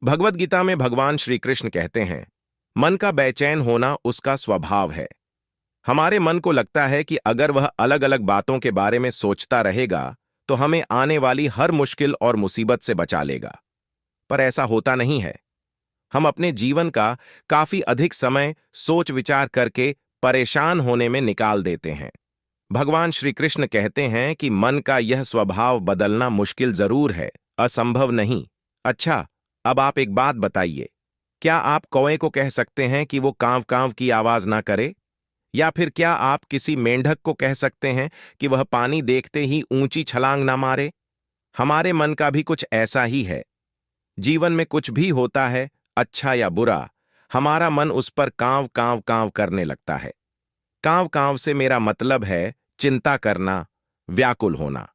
भगवद गीता में भगवान श्री कृष्ण कहते हैं, मन का बेचैन होना उसका स्वभाव है। हमारे मन को लगता है कि अगर वह अलग अलग बातों के बारे में सोचता रहेगा तो हमें आने वाली हर मुश्किल और मुसीबत से बचा लेगा। पर ऐसा होता नहीं है। हम अपने जीवन का काफी अधिक समय सोच विचार करके परेशान होने में निकाल देते हैं। भगवान श्री कृष्ण कहते हैं कि मन का यह स्वभाव बदलना मुश्किल जरूर है, असंभव नहीं। अच्छा, अब आप एक बात बताइए, क्या आप कौए को कह सकते हैं कि वो कांव कांव की आवाज ना करे? या फिर क्या आप किसी मेंढक को कह सकते हैं कि वह पानी देखते ही ऊंची छलांग ना मारे? हमारे मन का भी कुछ ऐसा ही है। जीवन में कुछ भी होता है, अच्छा या बुरा, हमारा मन उस पर कांव कांव कांव करने लगता है। कांव कांव से मेरा मतलब है चिंता करना, व्याकुल होना।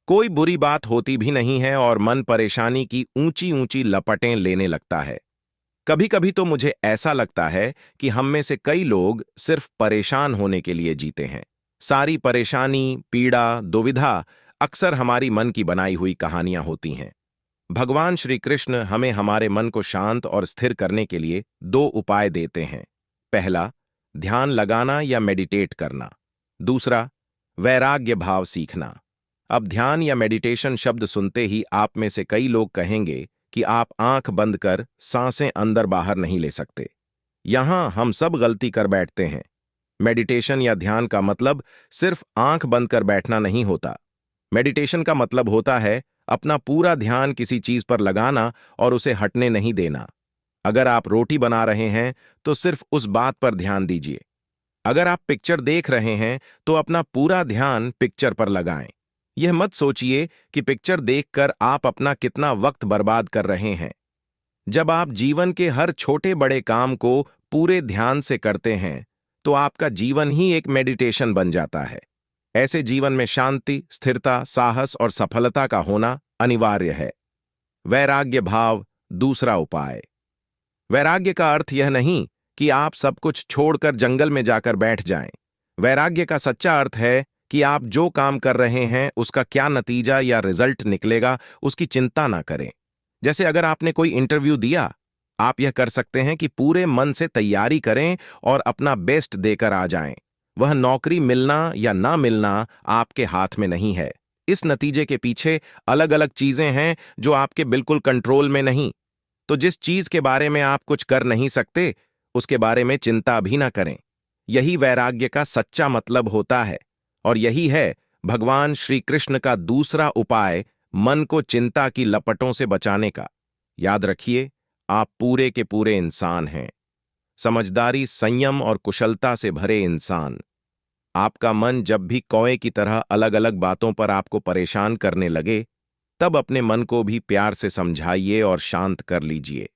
कोई बुरी बात होती भी नहीं है और मन परेशानी की ऊंची ऊंची लपटें लेने लगता है। कभी कभी तो मुझे ऐसा लगता है कि हम में से कई लोग सिर्फ परेशान होने के लिए जीते हैं। सारी परेशानी, पीड़ा, दुविधा अक्सर हमारी मन की बनाई हुई कहानियां होती हैं। भगवान श्री कृष्ण हमें हमारे मन को शांत और स्थिर करने के लिए दो उपाय देते हैं। पहला, ध्यान लगाना या मेडिटेट करना। दूसरा, वैराग्य भाव सीखना। अब ध्यान या मेडिटेशन शब्द सुनते ही आप में से कई लोग कहेंगे कि आप आंख बंद कर सांसें अंदर बाहर नहीं ले सकते। यहां हम सब गलती कर बैठते हैं। मेडिटेशन या ध्यान का मतलब सिर्फ आंख बंद कर बैठना नहीं होता। मेडिटेशन का मतलब होता है अपना पूरा ध्यान किसी चीज पर लगाना और उसे हटने नहीं देना। अगर आप रोटी बना रहे हैं तो सिर्फ उस बात पर ध्यान दीजिए। अगर आप पिक्चर देख रहे हैं तो अपना पूरा ध्यान पिक्चर पर लगाएं। यह मत सोचिए कि पिक्चर देखकर आप अपना कितना वक्त बर्बाद कर रहे हैं। जब आप जीवन के हर छोटे बड़े काम को पूरे ध्यान से करते हैं तो आपका जीवन ही एक मेडिटेशन बन जाता है। ऐसे जीवन में शांति, स्थिरता, साहस और सफलता का होना अनिवार्य है। वैराग्य भाव, दूसरा उपाय। वैराग्य का अर्थ यह नहीं कि आप सब कुछ छोड़कर जंगल में जाकर बैठ जाएं। वैराग्य का सच्चा अर्थ है कि आप जो काम कर रहे हैं उसका क्या नतीजा या रिजल्ट निकलेगा उसकी चिंता ना करें। जैसे अगर आपने कोई इंटरव्यू दिया, आप यह कर सकते हैं कि पूरे मन से तैयारी करें और अपना बेस्ट देकर आ जाएं। वह नौकरी मिलना या ना मिलना आपके हाथ में नहीं है। इस नतीजे के पीछे अलग अलग चीजें हैं जो आपके बिल्कुल कंट्रोल में नहीं। तो जिस चीज के बारे में आप कुछ कर नहीं सकते उसके बारे में चिंता भी ना करें। यही वैराग्य का सच्चा मतलब होता है। और यही है भगवान श्री कृष्ण का दूसरा उपाय मन को चिंता की लपटों से बचाने का। याद रखिए, आप पूरे के पूरे इंसान हैं। समझदारी, संयम और कुशलता से भरे इंसान। आपका मन जब भी कौए की तरह अलग अलग बातों पर आपको परेशान करने लगे, तब अपने मन को भी प्यार से समझाइए और शांत कर लीजिए।